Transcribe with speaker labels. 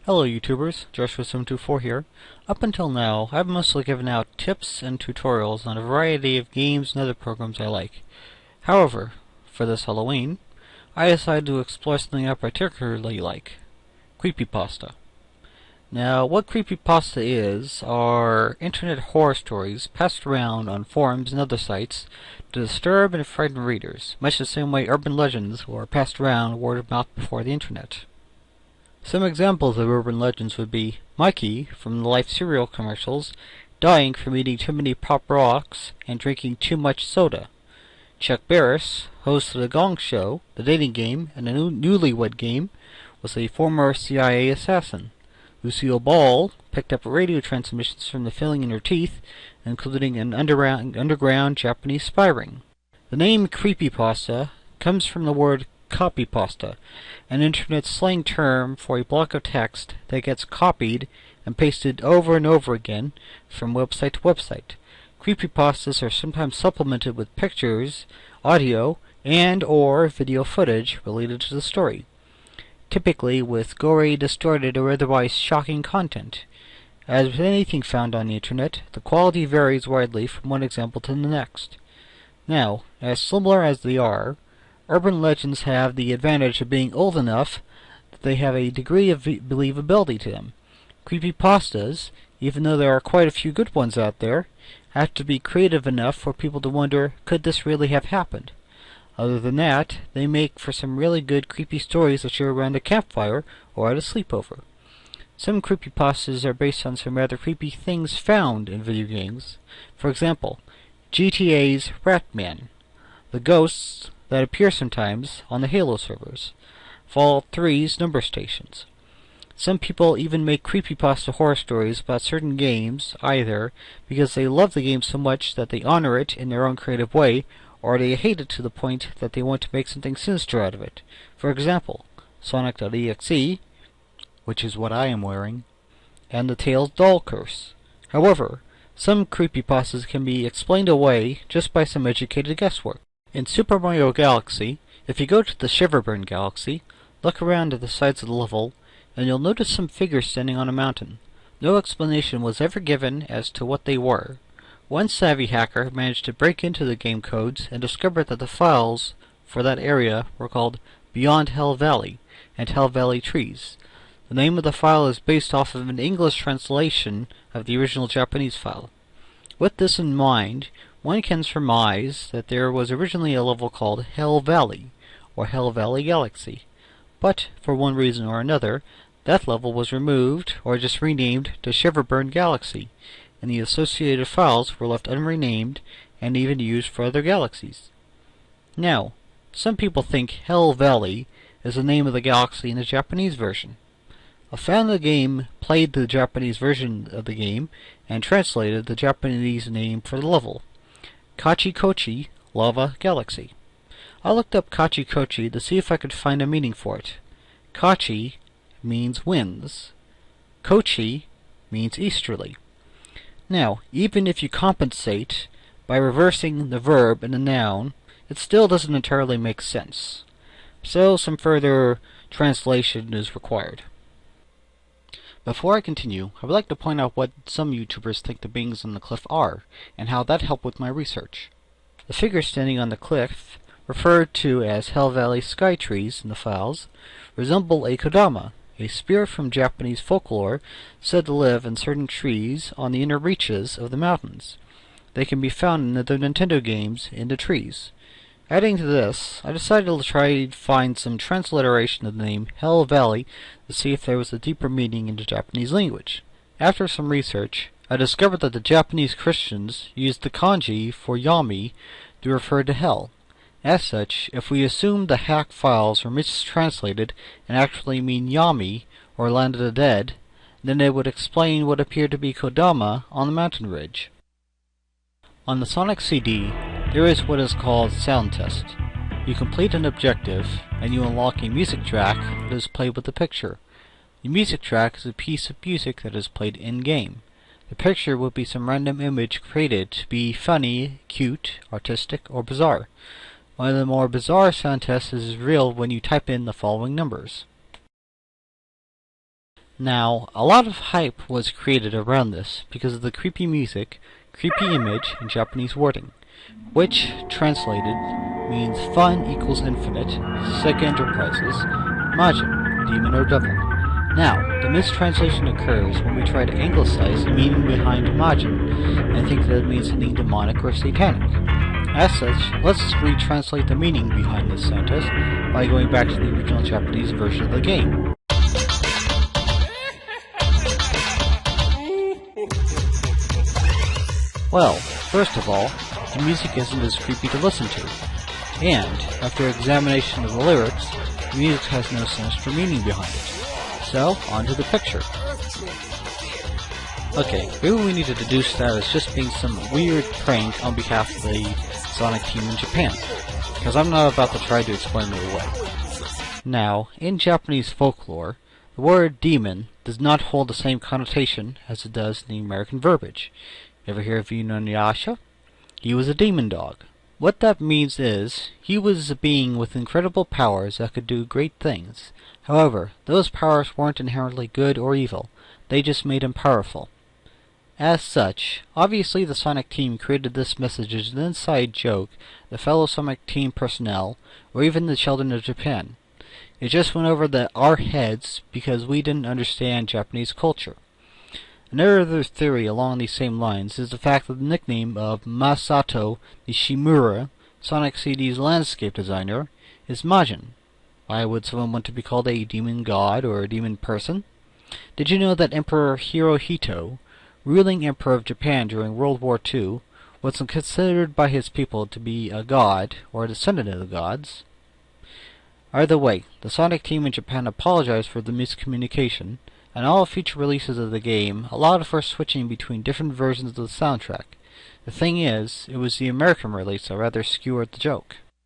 Speaker 1: Hello YouTubers, Joshua724 here. Up until now, I've mostly given out tips and tutorials on a variety of games and other programs I like. However, for this Halloween, I decided to explore something I particularly like: creepypasta. Now, what creepypasta is are internet horror stories passed around on forums and other sites to disturb and frighten readers, much the same way urban legends were passed around word of mouth before the internet. Some examples of urban legends would be Mikey from the Life cereal commercials dying from eating too many Pop Rocks and drinking too much soda. Chuck Barris, host of The Gong Show, The Dating Game, and The Newlywed Game, was a former CIA assassin. Lucille Ball picked up radio transmissions from the filling in her teeth, including an underground Japanese spy ring. The name creepypasta comes from the word copypasta, an internet slang term for a block of text that gets copied and pasted over and over again from website to website. Creepypastas are sometimes supplemented with pictures, audio, and/or video footage related to the story, typically with gory, distorted, or otherwise shocking content. As with anything found on the internet, the quality varies widely from one example to the next. Now, as similar as they are, urban legends have the advantage of being old enough that they have a degree of believability to them. Creepypastas, even though there are quite a few good ones out there, have to be creative enough for people to wonder, could this really have happened? Other than that, they make for some really good creepy stories to share around a campfire or at a sleepover. Some creepypastas are based on some rather creepy things found in video games. For example, GTA's Ratman, the ghosts that appear sometimes on the Halo servers, Fallout 3's number stations. Some people even make creepypasta horror stories about certain games, either because they love the game so much that they honor it in their own creative way, or they hate it to the point that they want to make something sinister out of it. For example, Sonic.exe, which is what I am wearing, and the Tails Doll Curse. However, some creepypastas can be explained away just by some educated guesswork. In Super Mario Galaxy, if you go to the Shiverburn Galaxy, look around at the sides of the level, and you'll notice some figures standing on a mountain. No explanation was ever given as to what they were. One savvy hacker managed to break into the game codes and discovered that the files for that area were called Beyond Hell Valley and Hell Valley Trees. The name of the file is based off of an English translation of the original Japanese file. With this in mind, one can surmise that there was originally a level called Hell Valley, or Hell Valley Galaxy, but for one reason or another, that level was removed or just renamed to Shiverburn Galaxy, and the associated files were left unrenamed and even used for other galaxies. Now, some people think Hell Valley is the name of the galaxy in the Japanese version. A fan of the game played the Japanese version of the game and translated the Japanese name for the level: Kachikochi Lava Galaxy. I looked up Kachikochi to see if I could find a meaning for it. Kachi means winds. Kochi means easterly. Now, even if you compensate by reversing the verb in the noun, it still doesn't entirely make sense. So some further translation is required. Before I continue, I would like to point out what some YouTubers think the beings on the cliff are, and how that helped with my research. The figures standing on the cliff, referred to as Hell Valley Sky Trees in the files, resemble a Kodama, a spirit from Japanese folklore said to live in certain trees on the inner reaches of the mountains. They can be found in other Nintendo games in the trees. Adding to this, I decided to try to find some transliteration of the name Hell Valley to see if there was a deeper meaning in the Japanese language. After some research, I discovered that the Japanese Christians used the kanji for yami to refer to hell. As such, if we assume the hack files were mistranslated and actually mean yami, or land of the dead, Then it would explain what appeared to be Kodama on the mountain ridge. On the Sonic CD, there is what is called Sound Test. You complete an objective, and you unlock a music track that is played with the picture. The music track is a piece of music that is played in-game. The picture would be some random image created to be funny, cute, artistic, or bizarre. One of the more bizarre sound tests is revealed when you type in the following numbers. Now, a lot of hype was created around this because of the creepy music, creepy image, and Japanese wording, which, translated, means fun equals infinite, Sega Enterprises, Majin, demon or devil. Now, the mistranslation occurs when we try to anglicize the meaning behind Majin and think that it means something demonic or satanic. As such, let's retranslate the meaning behind this sound test by going back to the original Japanese version of the game. Well, first of all, the music isn't as creepy to listen to, and after examination of the lyrics, the music has no sinister meaning behind it. So, on to the picture. Okay, maybe we need to deduce that as just being some weird prank on behalf of the Sonic team in Japan, because I'm not about to try to explain it away. Now, in Japanese folklore, the word demon does not hold the same connotation as it does in the American verbiage. Ever hear of Inuyasha? He was a demon dog. What that means is, he was a being with incredible powers that could do great things. However, those powers weren't inherently good or evil, they just made him powerful. As such, obviously the Sonic team created this message as an inside joke to fellow Sonic team personnel, or even the children of Japan. It just went over our heads because we didn't understand Japanese culture. Another theory along these same lines is the fact that the nickname of Masato Nishimura, Sonic CD's landscape designer, is Majin. Why would someone want to be called a demon god or a demon person? Did you know that Emperor Hirohito, ruling emperor of Japan during World War II, was considered by his people to be a god, or a descendant of the gods? Either way, the Sonic team in Japan apologized for the miscommunication, and all future releases of the game allowed for switching between different versions of the soundtrack. The thing is, it was the American release that rather skewered the joke.